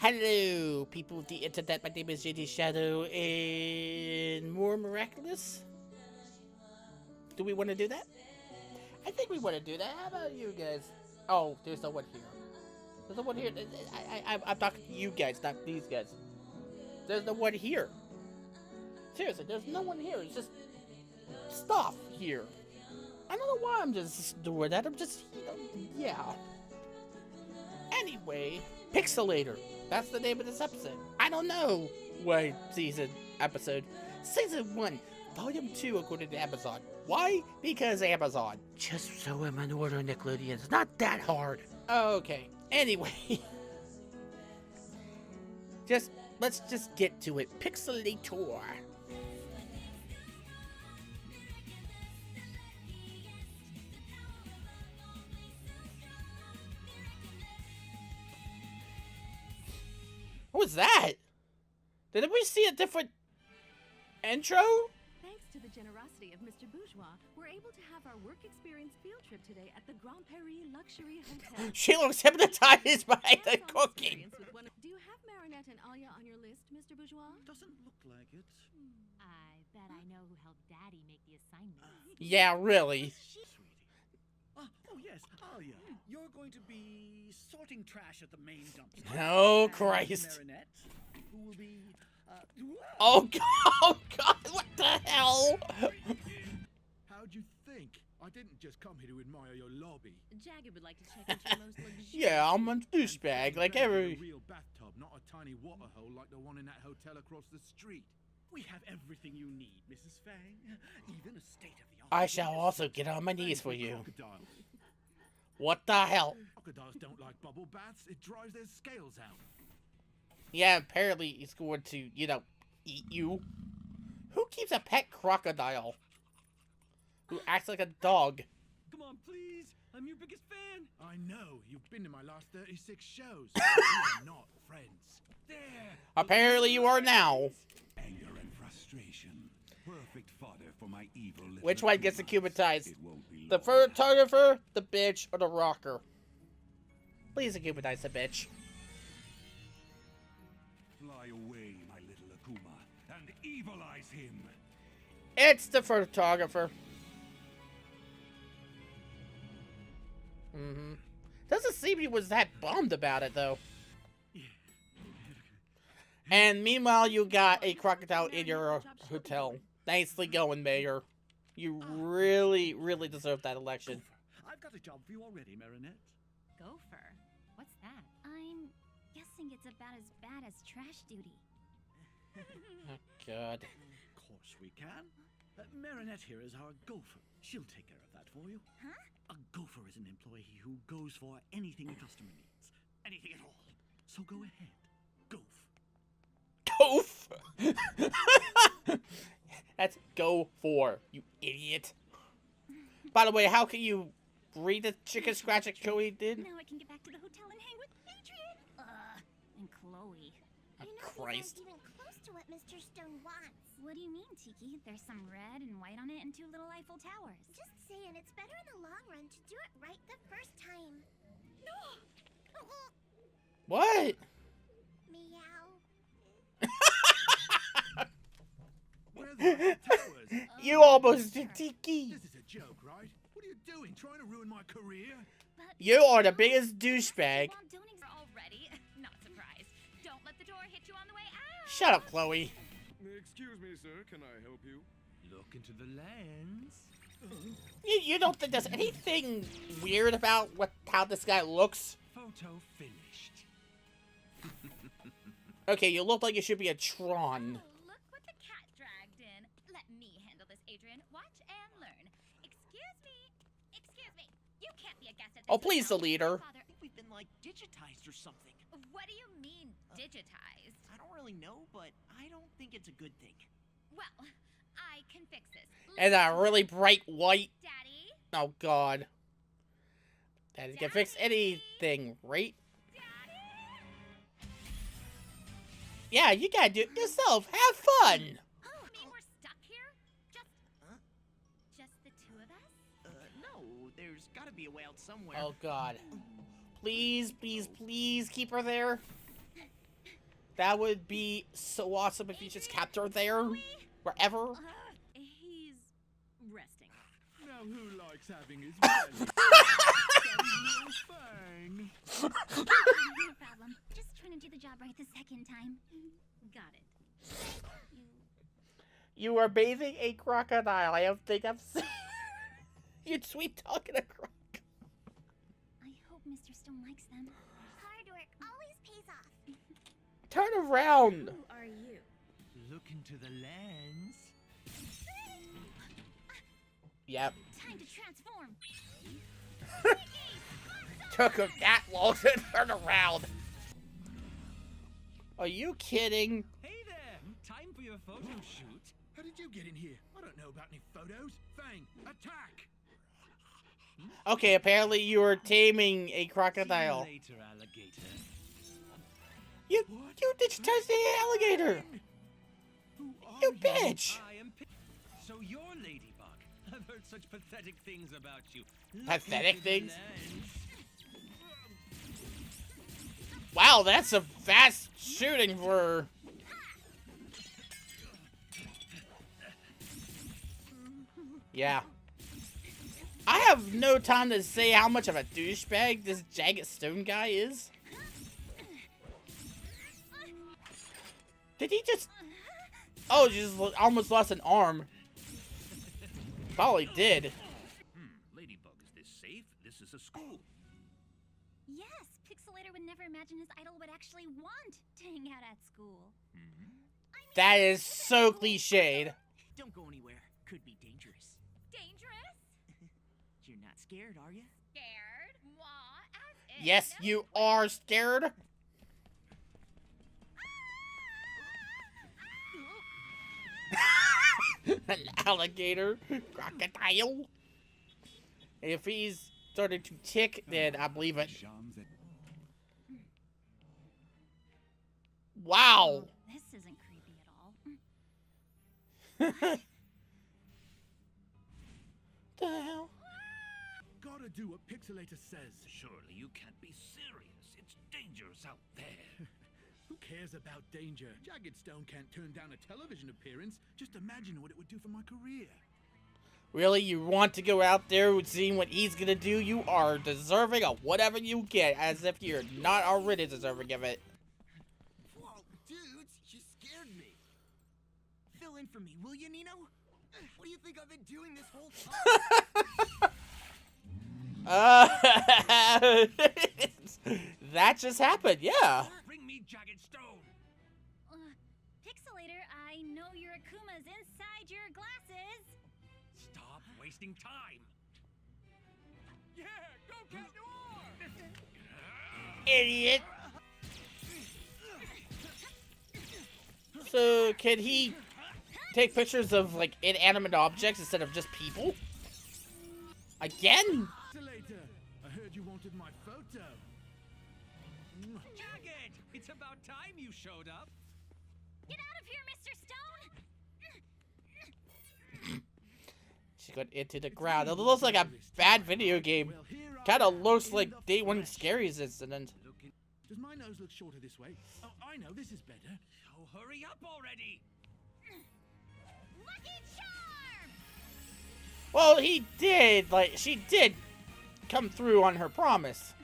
Hello, people of the internet. My name is JD Shadow, and more Miraculous. Do we want to do that? I think we want to do that. How about you guys? Oh, there's no one here. There's no one here. I'm talking to you guys, not these guys. There's no one here. Seriously, there's no one here. It's just stuff here. I don't know why I'm just doing that. I'm just, yeah. Anyway, Pixelator. That's the name of this episode. I don't know what episode. Season 1, Volume 2 according to Amazon. Why? Because Amazon. Just so I'm in order, Nickelodeon. It's not that hard. Okay. Anyway. Let's just get to it. Pixelator. What was that? Did we see a different intro? Thanks to the generosity of Mr. Bourgeois, we're able to have our work experience field trip today at the Grand Paris Luxury Hotel. She looks hypnotized by the cooking. Do you have Marinette and Alia on your list, Mr. Bourgeois? Doesn't look like it. I bet I know who helped Daddy make the assignment. Yeah, really. Sweetie. Oh yes, Alia. You're going to be sorting trash at the main dumpster. Oh, And Christ. Marinette, who will be. Oh, God. Oh, God. What the hell? How'd you think? I didn't just come here to admire your lobby. Jagged would like to check into your most luxurious... Yeah, I'm a douchebag like every... A real bathtub, not a tiny water hole like the one in that hotel across the street. We have everything you need, Mrs. Fang. Even a state-of-the-art. I shall also get on my knees for you. Crocodiles. What the hell? Crocodiles don't like bubble baths. It dries their scales out. Yeah, apparently he's going to, eat you. Who keeps a pet crocodile? Who acts like a dog? Come on, please. I'm your biggest fan. I know. You've been to my last 36 shows. We are not friends. There. Apparently you are now. Anger and frustration. Perfect fodder for my evil little Which one gets Akumas. acclimatized? It won't be The long. photographer, the bitch, or the rocker? Please acclimatize the bitch. Fly away, my little Akuma, and evilize him. It's the photographer. Doesn't seem he was that bummed about it, though. And meanwhile, you got a crocodile in your hotel. Nicely going, Mayor. You really, really deserve that election. I've got a job for you already, Marinette. Gopher? What's that? I'm guessing it's about as bad as trash duty. Oh, God. Of course we can. Marinette here is our gopher. She'll take care of that for you. Huh? A gopher is an employee who goes for anything a customer needs. Anything at all. So go ahead. Goof! That's go for, you idiot. By the way, how can you read the chicken scratch that Chloe did? Now I can get back to the hotel and hang with Adrian. And Chloe. Oh, You know, Christ. these aren't even close to what Mr. Stone wants. What do you mean, Tiki? There's some red and white on it and 2 little Eiffel Towers. Just saying, it's better in the long run to do it right the first time. No! What? Meow. Where are the towers? You almost did Tiki. This is a joke, right? What are you doing? Trying to ruin my career? But You are the biggest douchebag. Already? Not surprised. Don't let the door hit you on the way out. Shut up, Chloe. Excuse me, sir. Can I help you? Look into the lens. You don't think there's anything weird about how this guy looks? Photo finished. Okay, you look like you should be a Tron. Oh, look what the cat dragged in. Let me handle this, Adrian. Watch and learn. Excuse me. Excuse me. You can't be a guest at this Oh, please, the hotel. leader. Father, I think we've been, like, digitized or something. what do you mean, digitized? I don't really know, but I don't think it's a good thing. Well, I can fix this. And a really bright white. Daddy? Oh, God. Daddy can fix anything, right? Yeah, you gotta do it yourself. Have fun. Oh, mean we're stuck here? Just the 2 of us? No, there's gotta be a way out somewhere. Oh, God. Please, please, please keep her there. That would be so awesome if you just kept her there, wherever. He's resting. Now who likes having his belly? Fang. No problem. Just trying to do the job right the second time. Got it. You are bathing a crocodile. I don't think I've seen you sweet talking a croc. I hope Mr. Stone likes them. Hard work always pays off. Turn around. Who are you? Look into the lens. Yep. Time to transform. Took him that long to turn around. Are you kidding? Hey there! Time for your photo shoot. How did you get in here? I don't know about any photos. Fang, attack! Okay, apparently you were taming a crocodile. See you later, alligator. You digitized the alligator. Who are You bitch. I am So you're Ladybug. I've heard such pathetic things about you. Look Pathetic into the things? lens. Wow, that's a fast shooting for... Yeah. I have no time to say how much of a douchebag this Jagged Stone guy is. Did he just... Oh, just almost lost an arm. Probably did. Ladybug, is this safe? This is a school. Yes, Pixelator would never imagine his idol would actually want to hang out at school. That is so cliched. Don't go anywhere. Could be dangerous. Dangerous? You're not scared, are you? Scared? Moi, as in. Yes, you are scared. An alligator, crocodile. If he's starting to tick, then I believe it. Wow. This isn't creepy at all. The hell? Gotta do what Pixelator says. Surely you can't be serious. It's dangerous out there. Who cares about danger? Jagged Stone can't turn down a television appearance. Just imagine what it would do for my career. Really, you want to go out there and see what he's gonna do? You are deserving of whatever you get, as if you're not already deserving of it. Whoa, dudes, you scared me. Fill in for me, will you, Nino? What do you think I've been doing this whole time? That just happened, yeah. Bring me Jagged Stone. Pixelator, I know your Akuma's inside your glasses. Stop wasting time. Yeah, go Cat Noir! Idiot. So, can he take pictures of, like, inanimate objects instead of just people? Again? Pixelator, I heard you wanted my photo. Jagged! It's about time you showed up. Get out of here, Mr. Stone! She got into the ground. It looks like a bad video game. Well, here I Kind of am looks in like the Day One flesh. Scary's incident. Does my nose look shorter this way? Oh, I know, this is better. Oh, hurry up already. Lucky Charm! Well, he did. Like, she did come through on her promise.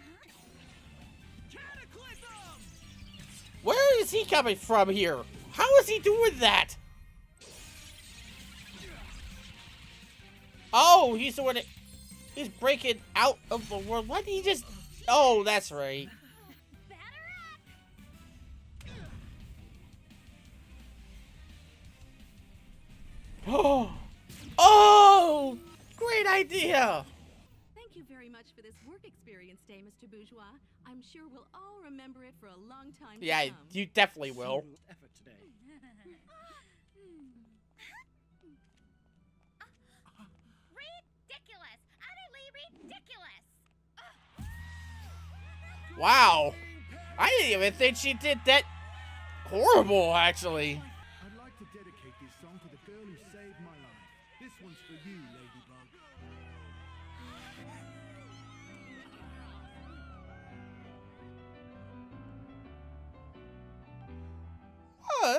Cataclysm! Where is he coming from here? How is he doing that? Oh, he's doing it. He's breaking out of the world. Why did he just... Oh, that's right. Batter up! Oh, great idea. Thank you very much for this work experience day, Mr. Bourgeois. I'm sure we'll all remember it for a long time to Yeah, come. you definitely will. Effort today. Ridiculous! Utterly ridiculous! Wow. I didn't even think she did that horrible, actually. I'd like to dedicate this song to the girl who saved my life. This one's for you, Ladybug.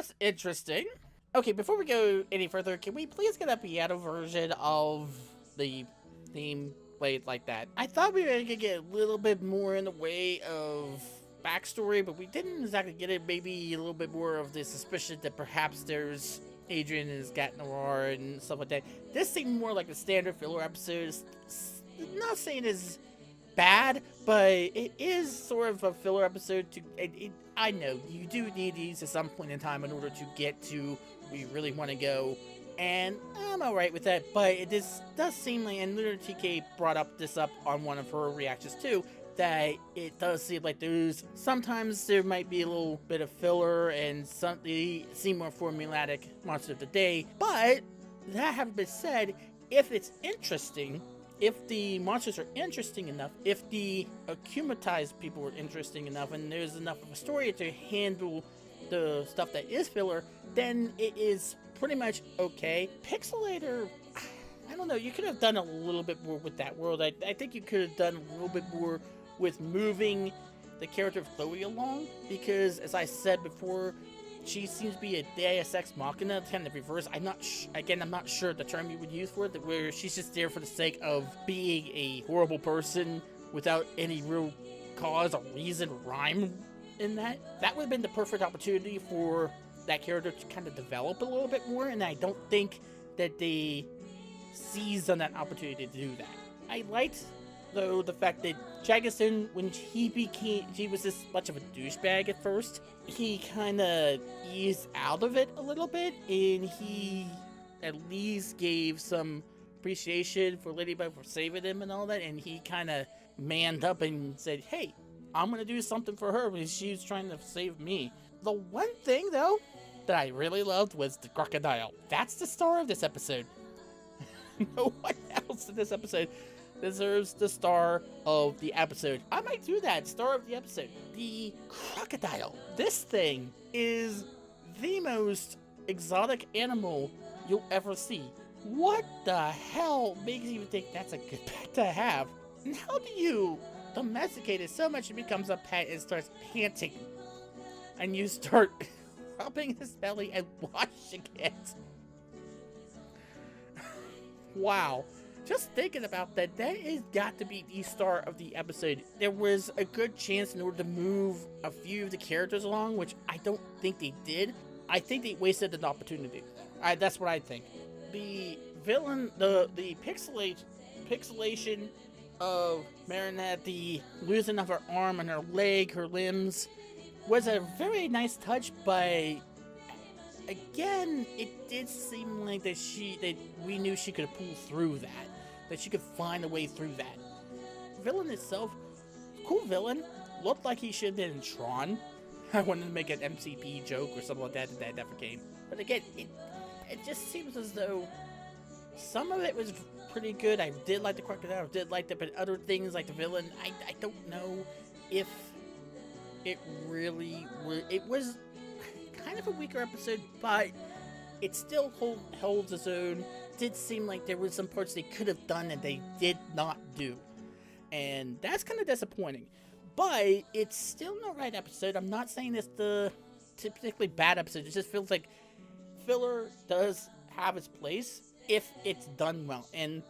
that's interesting. Okay, before we go any further, can we please get a piano version of the theme played like that? I thought we were gonna get a little bit more in the way of backstory, but we didn't exactly get it. Maybe a little bit more of the suspicion that perhaps there's Adrian and his Gat Noir and stuff like that. This seemed more like a standard filler episode. I'm not saying it's bad, but it is sort of a filler episode. I know you do need these at some point in time in order to get to where you really want to go, and I'm alright with that. But this does seem like, and Lunar TK brought this up on one of her reactions too, that it does seem like sometimes there might be a little bit of filler and they seem more formulatic monster of the day. But that having been said, if it's interesting, if the monsters are interesting enough, if the akumatized people are interesting enough, and there's enough of a story to handle the stuff that is filler, then it is pretty much okay. Pixelator, I don't know, you could have done a little bit more with that world. I think you could have done a little bit more with moving the character of Chloe along, because as I said before, she seems to be a Deus Ex Machina, kind of reverse. I'm not sure the term you would use for it, where she's just there for the sake of being a horrible person without any real cause or reason or rhyme in that. That would have been the perfect opportunity for that character to kind of develop a little bit more, and I don't think that they seized on that opportunity to do that. I liked, though, the fact that Jaggedstone, when he was this much of a douchebag at first, he kind of eased out of it a little bit, and he at least gave some appreciation for Ladybug for saving him and all that, and he kind of manned up and said, hey, I'm going to do something for her because she's trying to save me. The one thing, though, that I really loved was the crocodile. That's the star of this episode. No one else in this episode deserves the star of the episode. I might do that, star of the episode. The crocodile. This thing is the most exotic animal you'll ever see. What the hell makes you think that's a good pet to have? And how do you domesticate it so much it becomes a pet and starts panting? And you start rubbing his belly and washing it. Wow. Just thinking about that, that has got to be the star of the episode. There was a good chance in order to move a few of the characters along, which I don't think they did. I think they wasted an opportunity. That's what I think. The villain, the pixelation of Marinette, the losing of her arm and her leg, her limbs, was a very nice touch, but again, it did seem like that we knew she could pull through that she could find a way through that. Villain itself, cool villain, looked like he should have been in Tron. I wanted to make an MCP joke or something like that never came. But again, it just seems as though some of it was pretty good. I did like the crocodile, I did like the, but other things like the villain, I don't know if it really it was kind of a weaker episode, but it still holds its own. It did seem like there were some parts they could have done and they did not do, and that's kind of disappointing. But it's still no right episode. I'm not saying it's the particularly bad episode. It just feels like filler does have its place if it's done well, and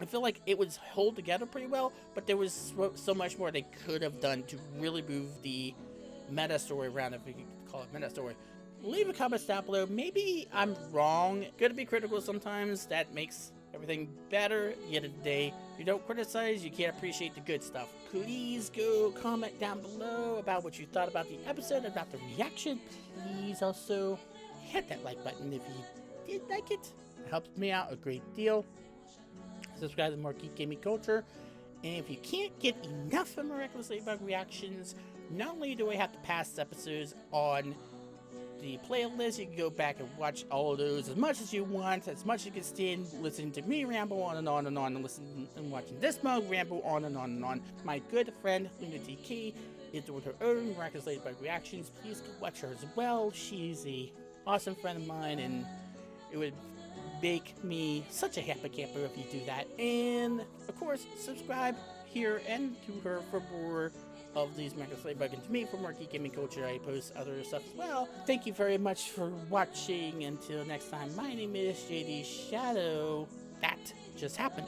I feel like it was held together pretty well, but there was so much more they could have done to really move the meta story around, if we could call it meta story. Leave a comment down below. Maybe I'm wrong. Good to be critical sometimes. That makes everything better. Yet a day, you don't criticize, you can't appreciate the good stuff. Please go comment down below about what you thought about the episode, about the reaction. Please also hit that like button if you did like it. It helps me out a great deal. Subscribe to more Geek Gaming Culture. And if you can't get enough of Miraculous Ladybug reactions, not only do I have the past episodes on the playlist, you can go back and watch all of those as much as you want, as much as you can stand listening to me ramble on and on and on, and listen and watching this mug ramble on and on and on. My good friend Luna TK is doing her own Miraculous Ladybug reactions. Please go watch her as well. She's a awesome friend of mine, and it would make me such a happy camper if you do that. And of course, subscribe here and to her for more of these Miraculous Ladybug. And to me, for more geek gaming culture, I post other stuff as well. Thank you very much for watching. Until next time, my name is JD Shadow. That just happened.